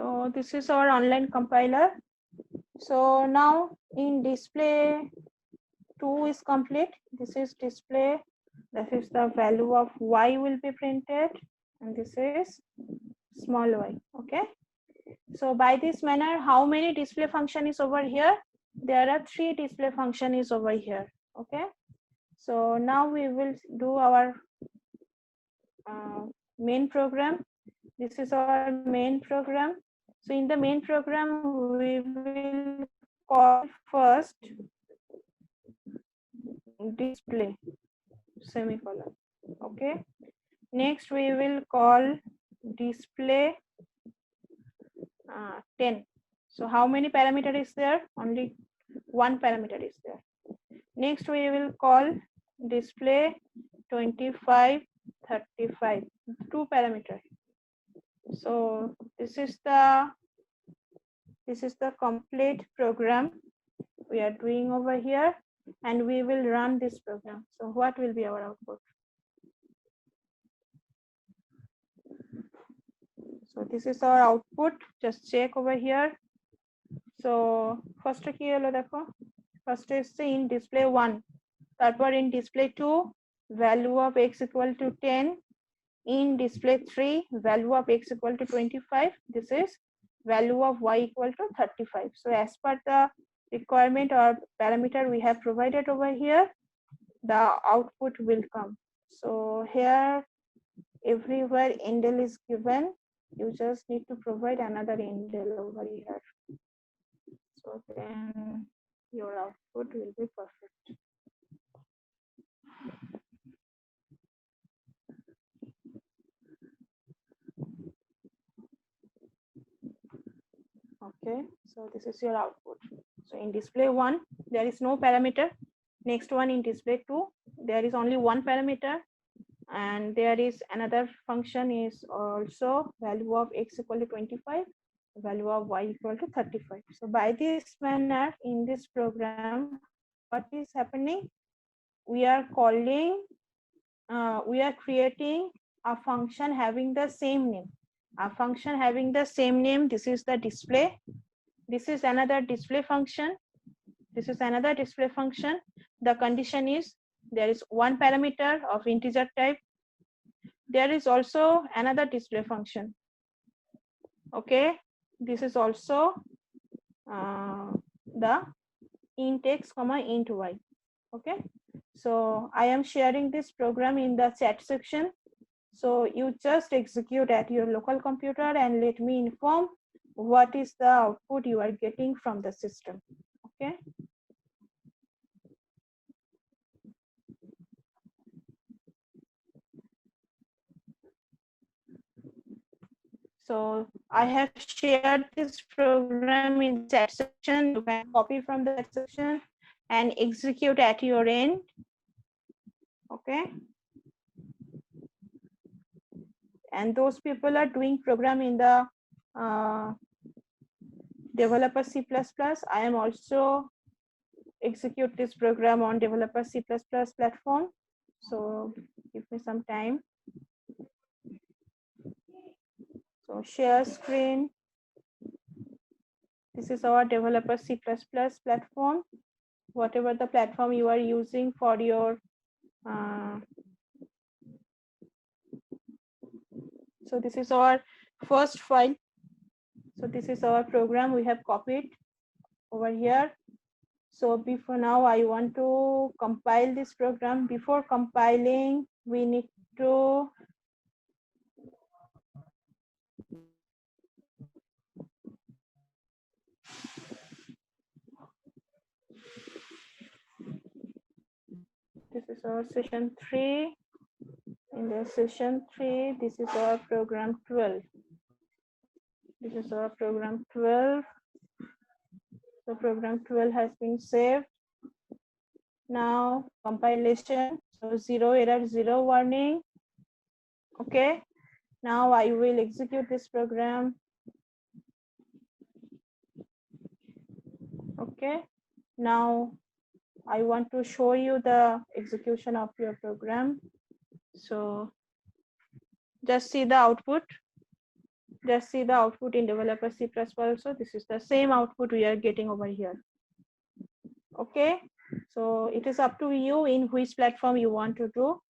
So this is our online compiler. So now in display 2 is complete. This is display. That is the value of y will be printed, and this is small y. Okay. So by this manner, how many display function is over here? There are 3 display function is over here. Okay. So now we will do our main program. This is our main program. So in the main program, we will call first display semicolon. Okay. Next, we will call display 10. So how many parameter is there? Only one parameter is there. Next, we will call display 25, 35, 2 parameter. So this is the complete program we are doing over here, and we will run this program. So what will be our output? So this is our output. Just check over here. So first first is in display 1, তারপর in display 2 value of x equal to 10, in display 3 value of x equal to 25, this is value of y equal to 35. So as per the requirement or parameter we have provided over here, the output will come. So here everywhere indel is given, you just need to provide another indel over here. So then your output will be perfect. Okay, so this is your output. So in display 1, there is no parameter. Next one in display 2, there is only one parameter, and there is another function is also value of x equal to 25, value of y equal to 35. So by this manner, in this program, what is happening? We are calling, we are creating a function having the same name. A function having the same name. This is the display. This is another display function. This is another display function. The condition is there is one parameter of integer type. There is also another display function. Okay, this is also the int x comma int y. Okay, so I am sharing this program in the chat section. So you just execute at your local computer and let me inform what is the output you are getting from the system. Okay. So I have shared this program in chat section. You can copy from the chat section and execute at your end. Okay. And those people are doing program in the developer C++. I am also execute this program on developer C++ platform. So give me some time. So share screen. This is our developer C++ platform. Whatever the platform you are using for your so this is our first file. So this is our program we have copied over here. So before now I want to compile this program. Before compiling, we need to this is our session 3. In the session 3, this is our program 12. This is our program 12. So program 12 has been saved. Now compilation. So 0 error, 0 warning. Okay. Now I will execute this program. Okay. Now I want to show you the execution of your program. So just see the output. Just see the output in developer C++ also. This is the same output we are getting over here. Okay, so it is up to you in which platform you want to do.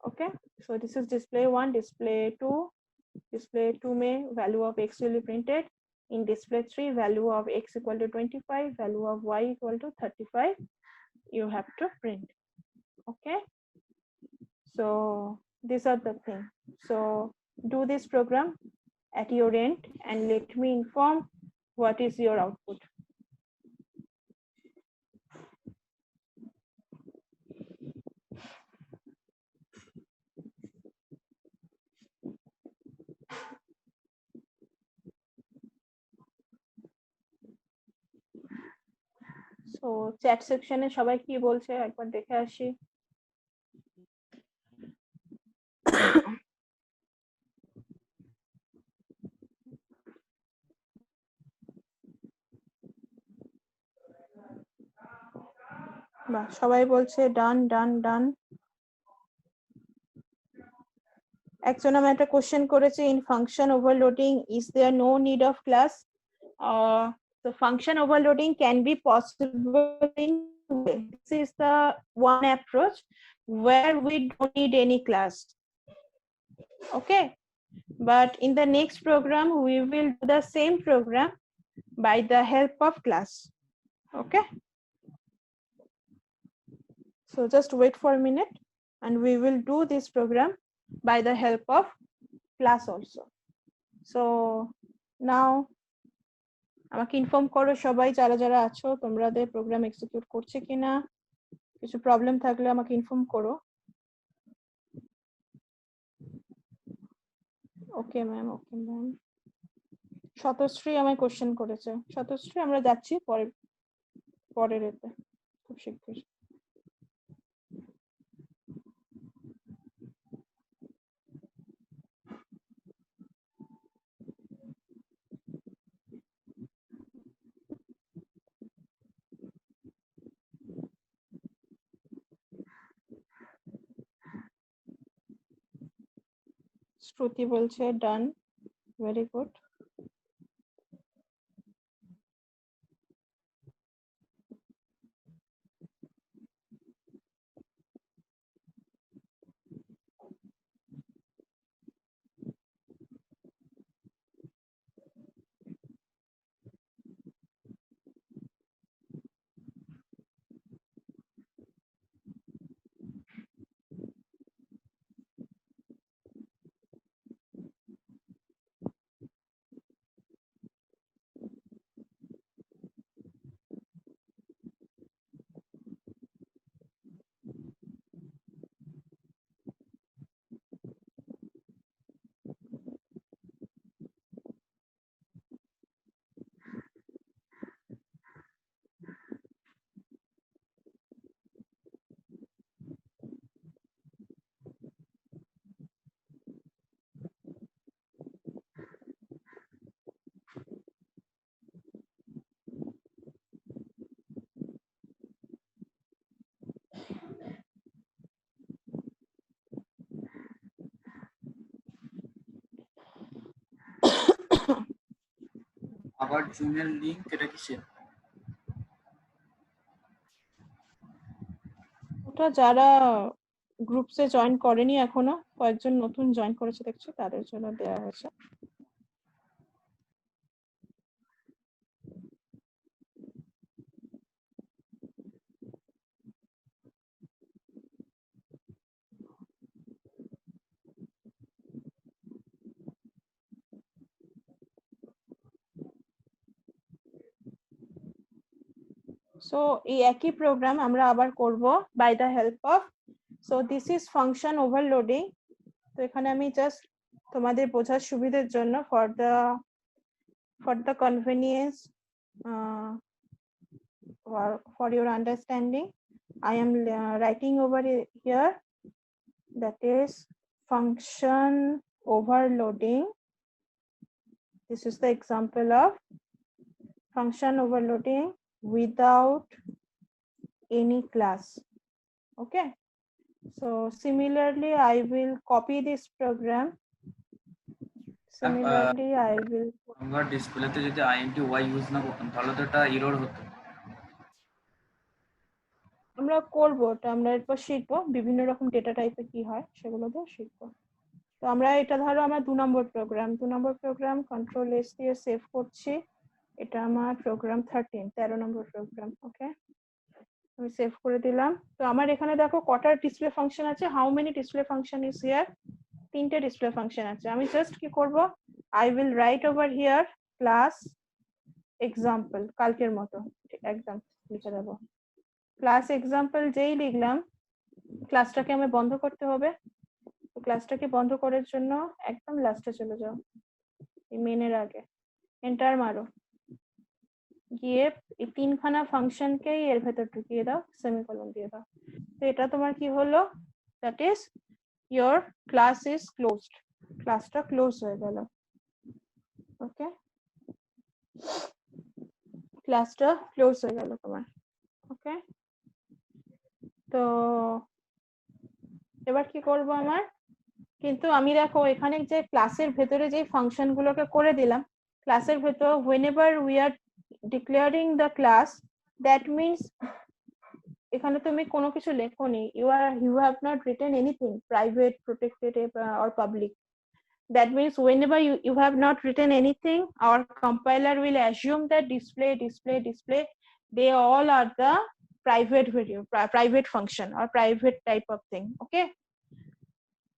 Okay, so this is display 1, display 2. Display 2 may value of x will be printed. In display 3, value of x equal to 25, value of y equal to 35. You have to print. Okay, so these are the things. So do this program at your end and let me inform what is your output. So chat section এ সবাই কি বলছে একবার দেখে আসি। বাহ, সবাই বলছে ডান ডান ডান। একজন আমি একটা কোশ্চেন করেছে, in function overloading is there no need of class? The function overloading can be possible in two ways. This is the one approach where we don't need any class. Okay, but in the next program we will do the same program by the help of class. Okay, so just wait for a minute and we will do this program by the help of class also. So now আমাকে inform করো সবাই যারা যারা আছো তোমাদের program execute করছে কিনা, কিছু প্রবলেম থাকলে আমাকে ইনফর্ম করো। Okay ma'am, okay ma'am. শতশ্রী আমায় কোশ্চেন করেছে। শতশ্রী আমরা যাচ্ছি পরের এতে খুব শীঘ্রই। শ্রুতি বলছে ডান, ভেরি গুড। আবার জুমের লিংক এটা কিসের? ওটা যারা গ্রুপসে জয়েন করেনি এখনো, কয়েকজন নতুন জয়েন করেছে দেখছি, তাদের জন্য দেওয়া হয়েছে। সো এই একই প্রোগ্রাম আমরা আবার করব by the help of, so this is function overloading. তো এখানে আমি জাস্ট তোমাদের বোঝার সুবিধার জন্য for the convenience, for your understanding, I am writing over here, that is function overloading. This is the example of function overloading without any class. Okay, so similarly I will copy this program. Similarly, I will. আমরা ডিসপ্লেতে যদি int Y use না করতাম তাহলে তো এটা error হতো। আমরা করবো ওটা, আমরা এরপর শিখবো বিভিন্ন রকম ডেটা টাইপে কি হয় সেগুলো দিয়ে শিখবো। তো আমরা এটা ধরো আমার 2 নম্বর প্রোগ্রাম কন্ট্রোল এস দিয়ে সেভ করছি। এটা আমার প্রোগ্রাম 13 নম্বর প্রোগ্রাম। ওকে, আমি সেভ করে দিলাম। তো আমার এখানে দেখো কটা ডিসপ্লে ফাংশন আছে, how many display function is here, 3টে ডিসপ্লে ফাংশন আছে। আমি জাস্ট কি করব, I will write over here class example, কালকের মতো একদম লিখে দেবো ক্লাস এক্সাম্পল। যেই লিখলাম ক্লাসটাকে আমি বন্ধ করতে হবে। তো ক্লাসটাকে বন্ধ করার জন্য একদম লাস্টে চলে যাও, এই মেনের আগে এন্টার মারো, গিয়ে এই 3খানা ফাংশনকেই এর ভেতর ঢুকিয়ে দাও, সেমিকোলন দিয়ে দাও। তো এটা তোমার কি হলো, that is your class is closed, ক্লাসটা ক্লোজ হয়ে গেল। ওকে, ক্লাসটা ক্লোজ হয়ে গেল তোমার। ওকে, তো এবার কি করব আমার, কিন্তু আমি দেখো এখানে যে ক্লাসের ভেতরে যে ফাংশন গুলোকে করে দিলাম, ক্লাসের ভেতর whenever we are declaring the class, that means এখানে তুমি কোনো কিছু লেখোনি, you have not written anything private, protected or public. That means whenever you have not written anything, our compiler will assume that display, they all are the private function or private type of thing. Okay,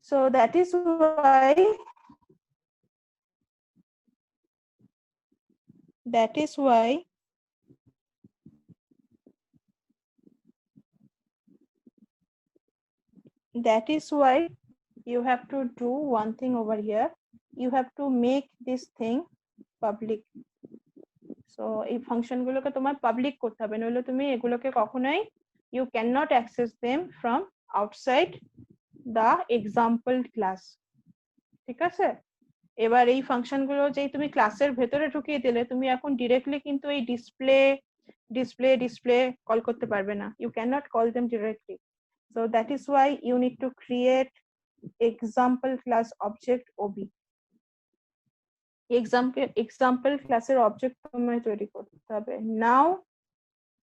so that is why you have to do one thing over here, you have to make this thing public. So এই function গুলোকে তোমার public করতে হবে, নইলে তুমি এগুলোকে কখনোই you cannot access them from outside the example class. ঠিক আছে, এবার এই ফাংশন গুলো যেই তুমি ক্লাসের ভেতরে ঢুকিয়ে দিলে, তুমি এখন ডিরেক্টলি কিন্তু এই ডিসপ্লে কল করতে পারবে না, you cannot call them directly. So that is why you need to create example class object ob. example ক্লাসের অবজেক্ট তোমায় তৈরি করতে হবে। Now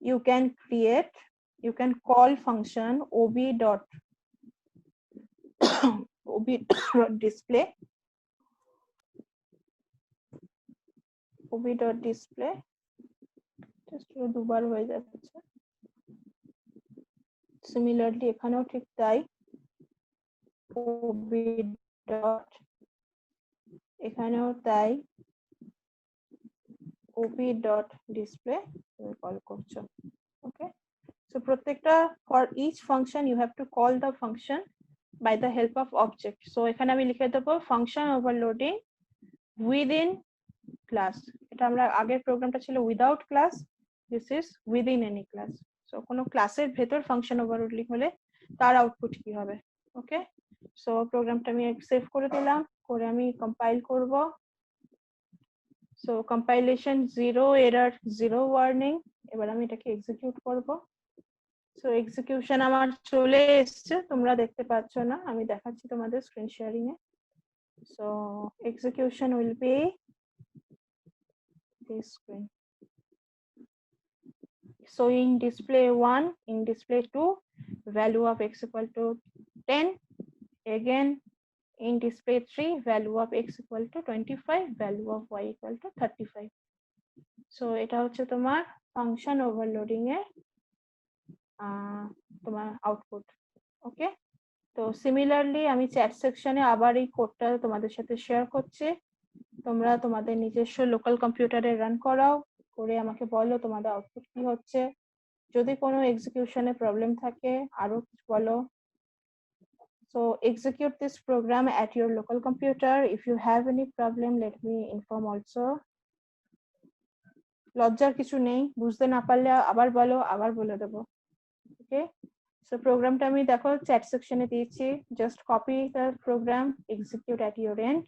you can call function ob.display just দুবার হয়ে যাচ্ছে। সিমিলারলি এখানেও ঠিক তাই, ob dot এখানেও তাই, ob.display তুমি কল করছো। ওকে, so প্রত্যেকটা for each function you have to call the function by the help of object. So এখানে আমি লিখে দেবো function overloading within class. এটা আমরা আগের প্রোগ্রামটা ছিল without class, this is within any class. So কোনো ক্লাসের ভেতর ফাংশন ওভারলোডিং হলে তার আউটপুট কি হবে। ওকে, সো প্রোগ্রামটা আমি সেভ করে দিলাম, করে আমি কম্পাইল করব। So compilation 0 error 0 warning. এবার আমি এটাকে এক্সিকিউট করব। সো এক্সিকিউশন আমার চলে এসেছে, তোমরা দেখতে পাচ্ছ না, আমি দেখাচ্ছি তোমাদের screen sharing A. So execution will be this screen. So in display 1, in display 2, value of x equal to 10. Again in display 3, value of x equal to 25, value of y equal to 35. So এটা হচ্ছে তোমার function overloading এর তোমার output. ওকে, তো similarly আমি chat সেকশনে আবার এই কোডটা তোমাদের সাথে শেয়ার করছি, তোমরা তোমাদের নিজস্ব লোকাল কম্পিউটারে রান করাও, করে আমাকে বলো তোমাদের আউটপুট কি হচ্ছে। যদি কোনো এক্সিকিউশনে প্রবলেম থাকে আরো বলো। So execute this program at your local computer. If you have any problem, let me inform also. লজ্জার কিছু নেই, বুঝতে না পারলে আবার বলো, আবার বলে দেবো। ওকে, সো প্রোগ্রামটা আমি দেখো চ্যাট সেকশনে দিয়েছি, just copy the program, execute at your end.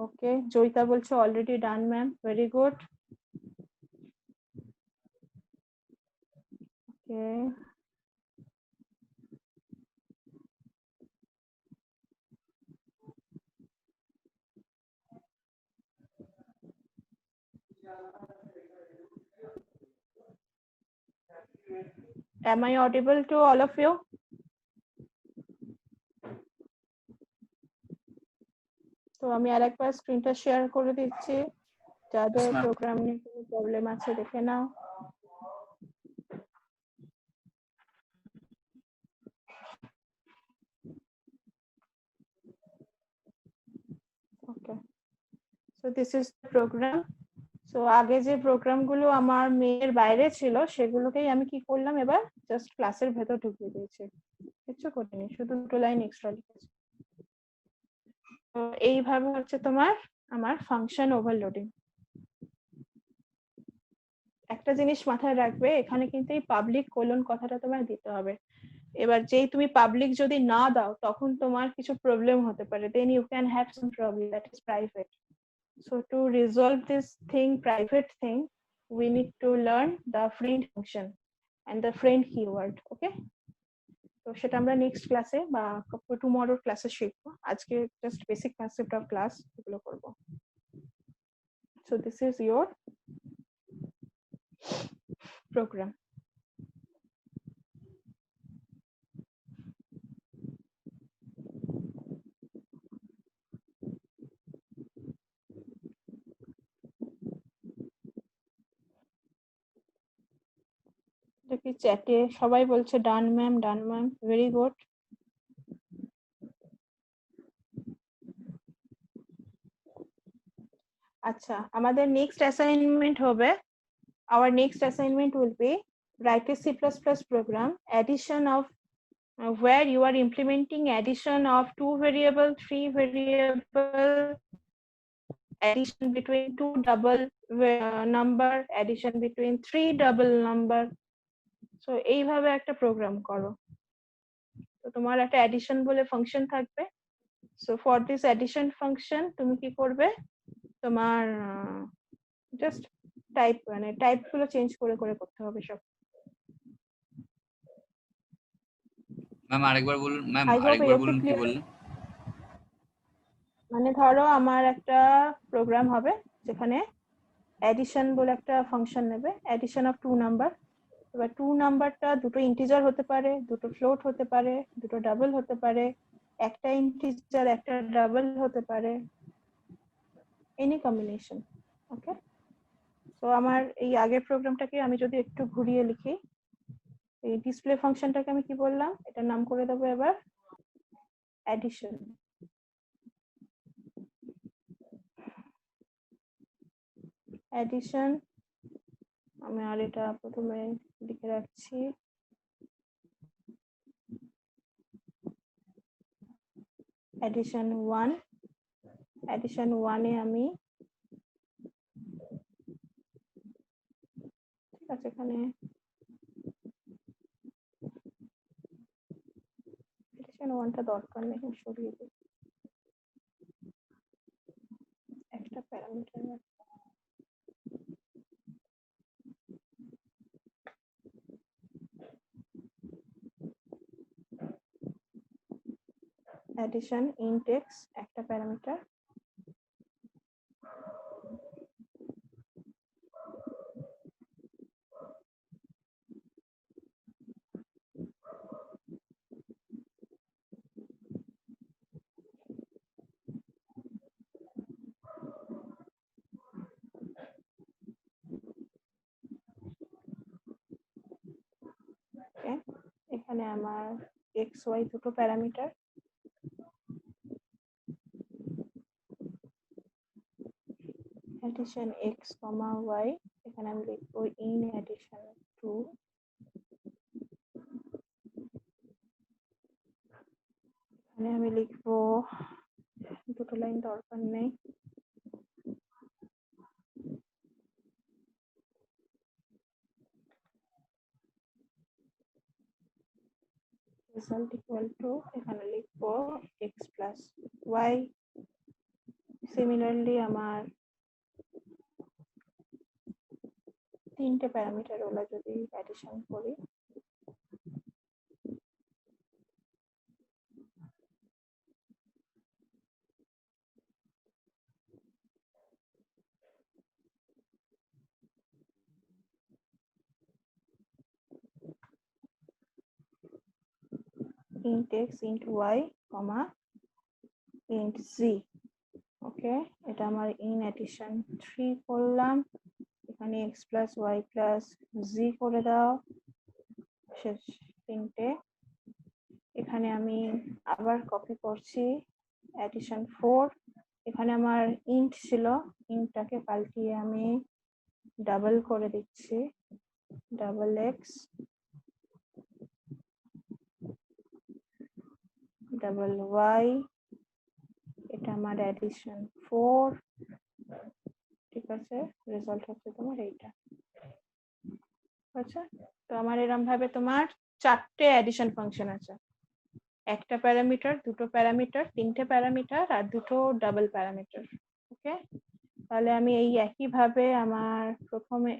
Okay, Joyita বলছো already done ma'am, very good. Okay. Am I audible to all of you? তো আমি আরেকবার স্ক্রিনটা শেয়ার করে দিচ্ছি, যাদের Yes, ma'am. প্রোগ্রাম নিয়ে কোনো প্রবলেম আছে দেখে নাও। Okay, so this is the program. So আগে যে প্রোগ্রামগুলো আমার মেয়ের বাইরে ছিল সেগুলোকেই আমি কি করলাম, এবার জাস্ট ক্লাসের ভেতর ঢুকিয়ে দিয়েছি, কিছু করিনি, শুধু দুটো লাইন এক্সট্রা লিখেছি। তো এইভাবে হচ্ছে তোমার আমার ফাংশন ওভারলোডিং। একটা জিনিস মাথায় রাখবে, এখানে কিন্তু এই পাবলিক কোলন কথাটা তোমার দিতে হবে। এবার যেই তুমি পাবলিক যদি না দাও তখন তোমার কিছু প্রবলেম হতে পারে, then you can have some problem that is private. So to resolve this thing, private thing, we need to learn the friend function and the friend keyword. Okay, তো সেটা আমরা নেক্সট ক্লাসে বা টুমরোর ক্লাসে শিখবো। আজকে just basic concept of class এগুলো করব। So this is your program. দেখি চ্যাটে সবাই বলছে ডান ম্যাম, ডান ম্যাম, ভেরি গুড। আচ্ছা, আমাদের নেক্সট অ্যাসাইনমেন্ট হবে, our next assignment will be write a C++ program, addition of where you are implementing addition of 2 variable, 3 variable, addition between 2 double number, addition between 3 double number. So এইভাবে একটা programme করো। তো তোমার একটা addition বলে function থাকবে। So for this addition function তুমি কি করবে, তোমার জাস্ট টাইপ গুলো চেঞ্জ করে করে করতে হবে সব। ম্যাম আরেকবার বলুন, ম্যাম I hope আরেকবার এটা বলুন কি clear। বললেন? মানে ধরো আমার একটা প্রোগ্রাম হবে যেখানে অ্যাডিশন বলে একটা ফাংশন নেবে, অ্যাডিশন অফ 2 নাম্বার। এবার 2 নাম্বারটা দুটো ইন্টিজার হতে পারে, দুটো ফ্লোট হতে পারে, দুটো ডাবল হতে পারে, একটা ইন্টিজার একটা ডাবল হতে পারে, এনি কম্বিনেশন। ওকে, তো আমার এই আগের প্রোগ্রামটাকে আমি যদি একটু ঘুরিয়ে লিখি, এই ডিসপ্লে ফাংশনটাকে আমি কি বললাম, এটার নাম করে দেবো এবার অ্যাডিশন। অ্যাডিশন, আমি আর এটা প্রথমে লিখে রাখছি, অ্যাডিশন 1। অ্যাডিশন 1 এ আমি, ঠিক আছে, এখানে অ্যাডিশন 1টা দরকার নেই, আমি সরিয়ে দিই, একটা প্যারামিটার। অ্যাডিশন ইন্ট এক্স একটা প্যারামিটার, এখানে আমার এক্স ওয়াই দুটো প্যারামিটার, অ্যাডিশন এক্স কমা ওয়াই, এখানে আমি লিখবো ইন অ্যাডিশন 2, এখানে আমি লিখবো, দুটো লাইন দরকার নেই, রেজাল্ট ইকুয়াল টু, এখানে লিখবো এক্স প্লাস ওয়াই। সিমিলারলি আমার তিনটে প্যারামিটার ওলা যদি অ্যাডিশন করি, int x int y comma int z। ওকে, এটা আমার in addition 3 করলাম, এখানে x plus y plus z করে দাও, শেষ তিনটে। এখানে আমি আবার কপি করছি addition 4, এখানে আমার int ছিল, ইন্টটাকে পাল্টিয়ে আমি ডাবল করে দিচ্ছি, ডাবল x ডাবল y, এটা আমার addition 4, ঠিক আছে, রেজাল্ট হচ্ছে তোমার এইটা। আচ্ছা, তো আমার এরকম ভাবে তোমার 4টে অ্যাডিশন ফাংশন আছে, একটা প্যারামিটার, দুটো প্যারামিটার, তিনটে প্যারামিটার আর দুটো ডাবল প্যারামিটার। ওকে, তাহলে আমি এই একই ভাবে আমার প্রথমে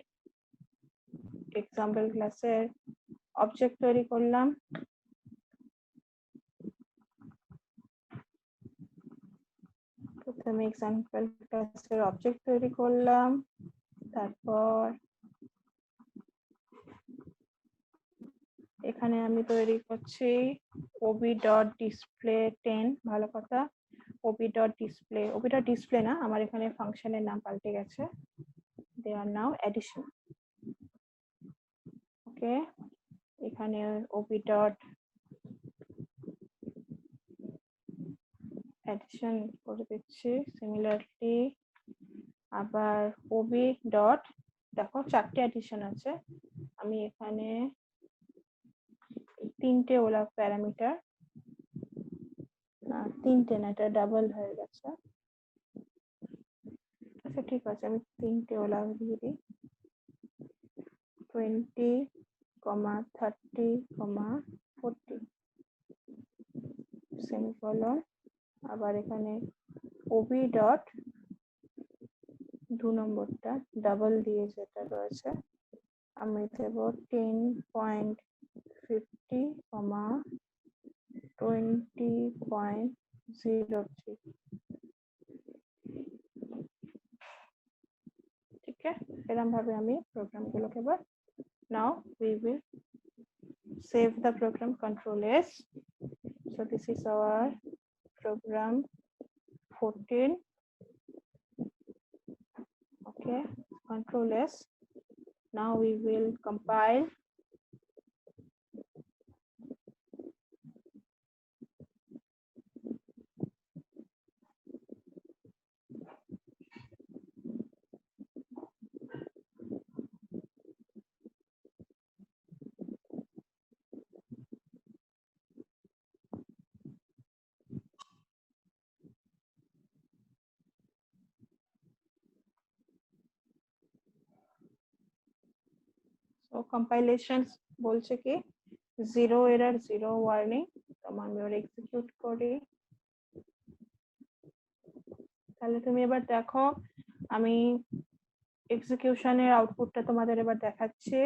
এক্সাম্পল ক্লাসের অবজেক্ট তৈরি করলাম, প্রথমে এক্সাম্পল ক্লাসের অবজেক্ট তৈরি করলাম, তারপর এখানে আমি তৈরি করছি ob.display10, ভালো কথা, ob.display না, আমার এখানে ফাংশনের নাম পাল্টে গেছে, দে আর নাও অ্যাডিশন। ওকে, এখানে ob.addition করে দিচ্ছি, সিমিলারলি আবার ob. দেখো 4টে অ্যাডিশন আছে, আমি এখানে তিনটে ওলা প্যারামিটার, না তিনটে না, এটা ডাবল হয়ে গেছে, আচ্ছা ঠিক আছে, আমি তিনটে ওলা দিয়ে দিই, 20, 30, 40 সেমিকোলন। আবার এখানে ob. দু নম্বরটা ডাবল দিয়ে যেটা রয়েছে, আমি দেব 10.50, 20.03। ঠিক আছে, এরকম ভাবে আমি প্রোগ্রাম গুলোকে এবার, নাও we will save the program, control s, so this is our program 14, okay, control s, now we will compile, so compilations বলছে কি zero error zero warning, তো আমি ওর এক্সিকিউট করি, তাহলে তুমি এবার দেখো আমি এক্সিকিউশনের আউটপুটটা তোমাদের এবার দেখাচ্ছি,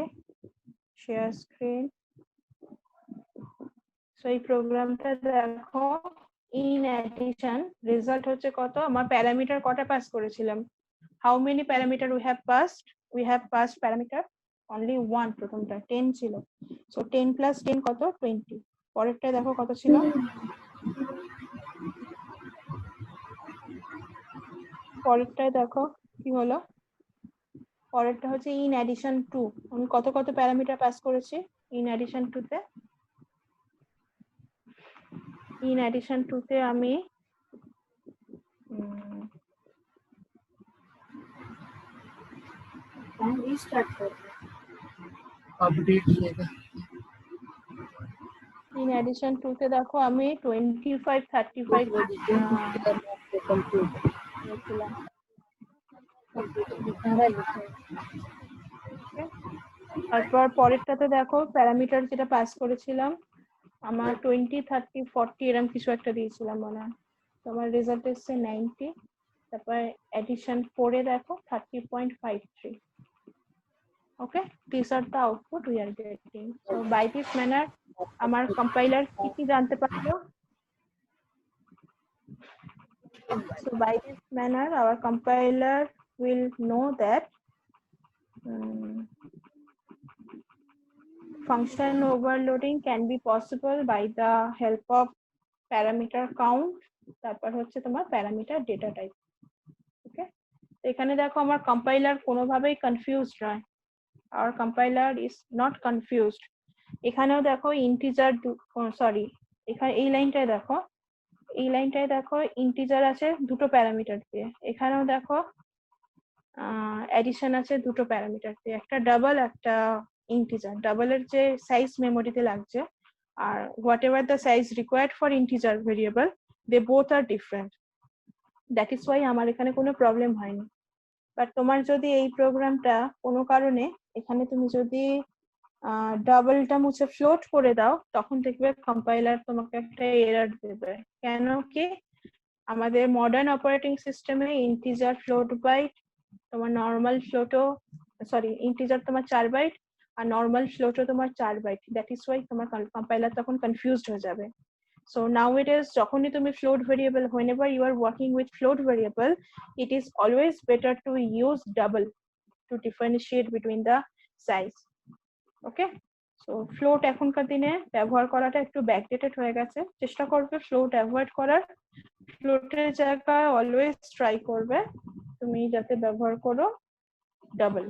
শেয়ার স্ক্রিন। সো এই প্রোগ্রামটা দেখো, ইন অ্যাডিশন রেজাল্ট হচ্ছে কত, আমার প্যারামিটার কটা পাস করেছিলাম, how many parameter we have passed, we have passed parameter only 1, প্রথমটা 10 ছিল, সো 10 প্লাস 10 কত, 20, পরেরটা দেখো কত ছিল, পরেরটায় দেখো কি হলো, পরেরটা হচ্ছে ইন অ্যাডিশন 2, আমি কত কত প্যারামিটার পাস করেছি ইন অ্যাডিশন 2 তে, ইন অ্যাডিশন 2 তে আমি রিস্টার্ট করব, আপডেট लेगा। in addition to তে দেখো আমি 25 35 লিখলাম, তারপর পরেরটাতে দেখো প্যারামিটার যেটা পাস করেছিলাম আমার 20 30 40 এরকম কিছু একটা দিয়েছিলাম মনে হয়, তো আমার রেজাল্ট এসেছে 90, তারপর এডিশন 4 এ দেখো 30.53। Okay, these are the output we are getting. So by this manner আমার কম্পাইলার কি জানতে পারলো, so by this manner our compiler will know that function overloading can be possible by the help of parameter count, তারপর হচ্ছে তোমার parameter data type. ওকে, এখানে দেখো আমার কম্পাইলার কোনোভাবেই কনফিউজড নয়, our compiler is not confused. এখানেও দেখো ইন্টিজার, সরি এখানে এই লাইনটায় দেখো, এই লাইনটায় দেখো ইন্টিজার আছে দুটো প্যারামিটার দিয়ে, এখানেও দেখো অ্যাডিশন আছে দুটো প্যারামিটার দিয়ে, একটা ডাবল একটা ইন্টিজার। ডাবলের যে সাইজ মেমোরিতে লাগছে আর whatever the size required for integer variable, they both are different, that is why আমার এখানে কোনো প্রবলেম হয়নি। বাট তোমার যদি এই প্রোগ্রামটা কোনো কারণে এখানে তুমি যদি ডাবলটা মুছে ফ্লোট করে দাও, তখন দেখবে কম্পাইলার তোমাকে একটা এরর দেবে। কেন কি আমাদের মডার্ন অপারেটিং সিস্টেমে ইন্টিজার ফ্লোট বাইট, তোমার নর্মাল ফ্লোটও, সরি ইন্টিজার তোমার 4 বাইট আর নর্মাল ফ্লোটও তোমার 4 বাইট, দ্যাট ইজ ওয়াই তোমার কম্পাইলার তখন কনফিউজড হয়ে যাবে। So nowadays যখনই তুমি float variable, whenever you are working with float variable, it is always better to use double to differentiate between the size. Okay, so float এখনকার দিনে ব্যবহার করাটা একটু ব্যাকডেটেড হয়ে গেছে, চেষ্টা করবে float অ্যাভয়েড করার, ফ্লোটের জায়গায় অলওয়েজ ট্রাই করবে তুমি যাতে ব্যবহার করো ডাবল,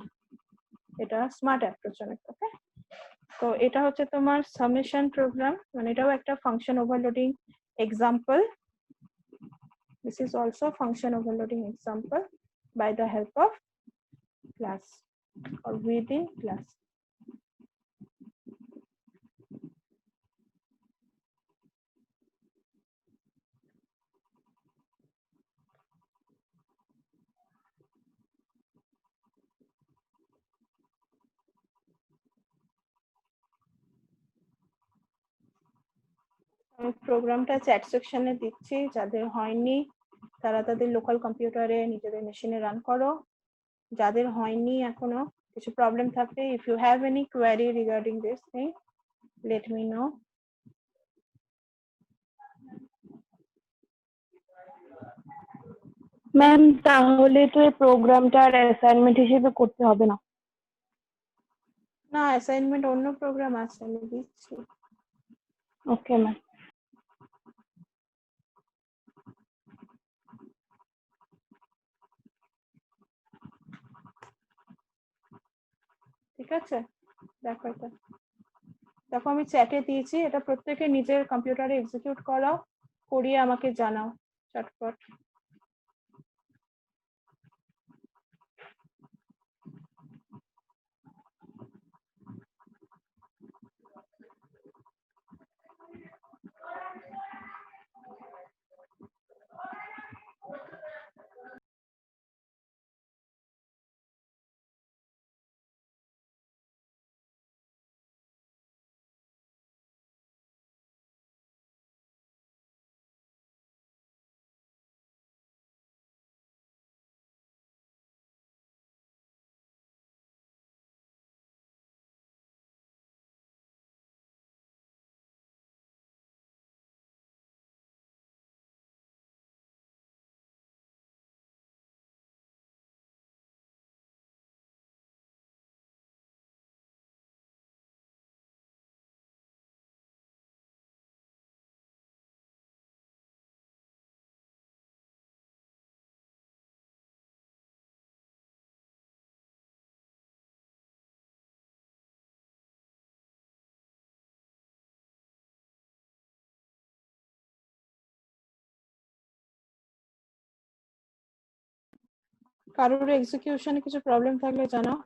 এটা স্মার্ট অ্যাপ্রোচ অনেক। ওকে, তো এটা হচ্ছে তোমার সামেশন প্রোগ্রাম, মানে এটাও একটা function overloading example. This is also function overloading example by the help of class or within class. আমি প্রোগ্রামটা চ্যাট সেকশনে দিচ্ছি, যাদের হয়নি তারা তাদের লোকাল কম্পিউটারে নিজেদের মেশিনে রান করো, যাদের হয়নি এখনো কিছু প্রবলেম থাকলে, if you have any query regarding this thing, let me know. Ma'am তাহলে তো এই প্রোগ্রামটা অ্যাসাইনমেন্ট হিসেবে করতে হবে না? না, অ্যাসাইনমেন্ট অন্য প্রোগ্রাম আছে, আমি দিচ্ছি। Okay ma'am. ঠিক আছে, দেখো এটা, দেখো আমি চ্যাটে দিয়েছি, এটা প্রত্যেকে নিজের কম্পিউটারে এক্সিকিউট করাও, করিয়ে আমাকে জানাও চটপট। কারোর এক্সিকিউশনে কিছু প্রবলেম থাকলে জানাও।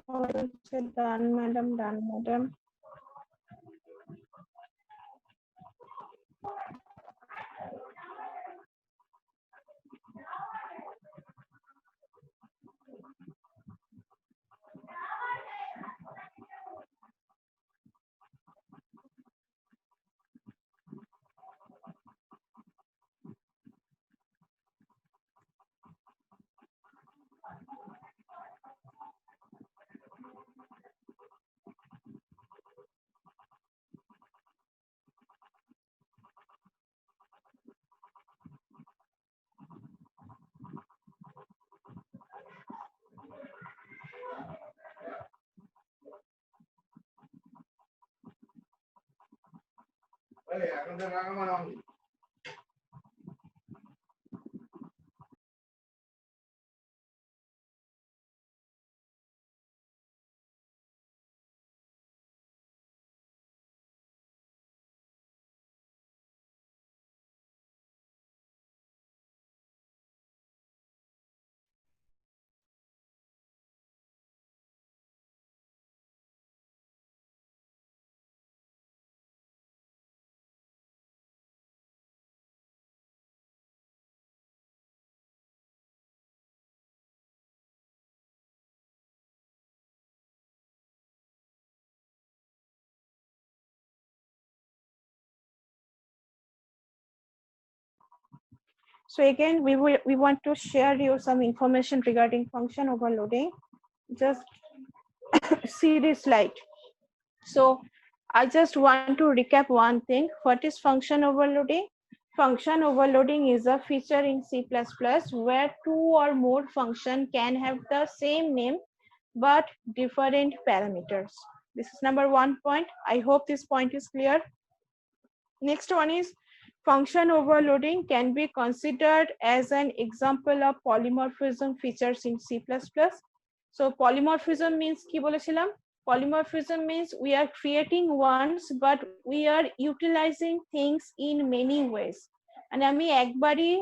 সবাই হচ্ছে done madam, done madam. So again, we want to share you some information regarding function overloading. Just see this slide. So I just want to recap one thing. What is function overloading? Function overloading is a feature in C++ where two or more functions can have the same name but different parameters. This is number 1 point. I hope this point is clear. Next one is function overloading can be considered as an example of polymorphism features in C++. So polymorphism means ki boleshilam? Polymorphism means we are creating once but we are utilizing things in many ways. And আমি একবারই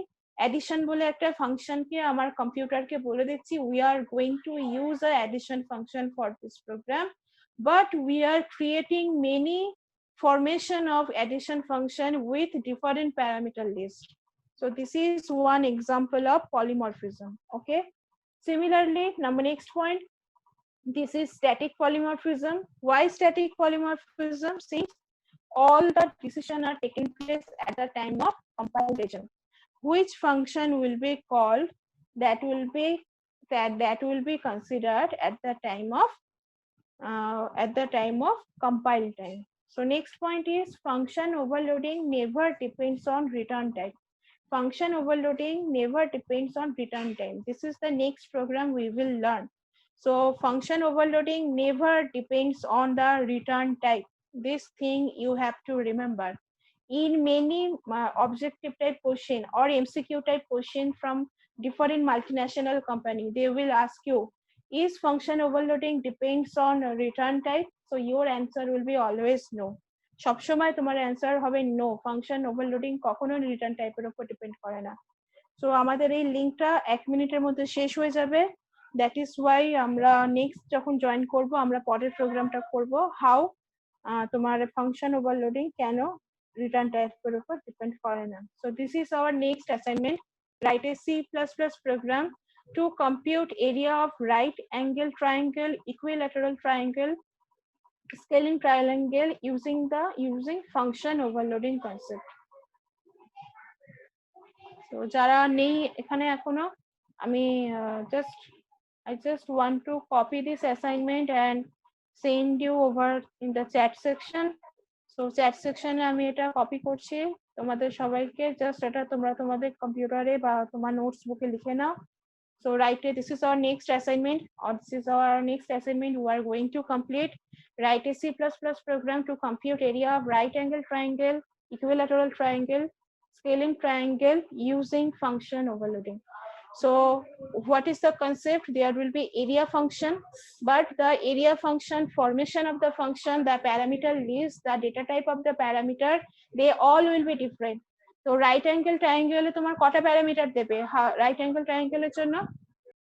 addition বলে একটা function কে আমার কম্পিউটারকে বলে দিচ্ছি we are going to use a addition function for this program, but we are creating many formation of addition function with different parameter list. So this is one example of polymorphism. Okay. Similarly, next point, this is static polymorphism. Why static polymorphism? Since all the decisions are taking place at the time of compilation. Which function will be called that will be considered at the time of compile time. So next point is function overloading never depends on return type. Function overloading never depends on return time. This is the next program we will learn. So function overloading never depends on the return type. This thing you have to remember. In many objective type question or MCQ type question from different multinational company, they will ask you, is function overloading depends on return type? So your answer will be always no. সবসময় তোমার answer হবে no, function overloading কখনো return টাইপের উপর depend করে না। So আমাদের এই লিঙ্কটা 1 মিনিটের মধ্যে শেষ হয়ে যাবে। দ্যাট ইজ ওয়াই আমরা নেক্সট যখন জয়েন করব আমরা পরের প্রোগ্রামটা করব হাউ তোমার ফাংশন ওভারলোডিং কেন রিটার্ন টাইপের উপর ডিপেন্ড করে না। So this is our next assignment, write a C++ program to compute area of right angle triangle, equilateral triangle, scaling triangle using function overloading concept. So যারা নেই এখানে এখনো, আমি I just want to copy this assignment and send you over in the chat section. So chat section এ আমি এটা copy করছি তোমাদের সবাইকে, জাস্ট এটা তোমরা তোমাদের কম্পিউটারে বা তোমার নোটস বুকে লিখে নাও। So write it. This is our next assignment, or this is our next assignment we are going to complete. Write a C++ program to compute area of right angle triangle, equilateral triangle, scaling triangle using function overloading. So what is the concept? There will be area function, but the area function, formation of the function, the parameter list, the data type of the parameter, they all will be different. তো right angle ট্রায়াঙ্গেলে তোমার কটা parameter দেবে? Right angle ট্রায়াঙ্গেলের জন্য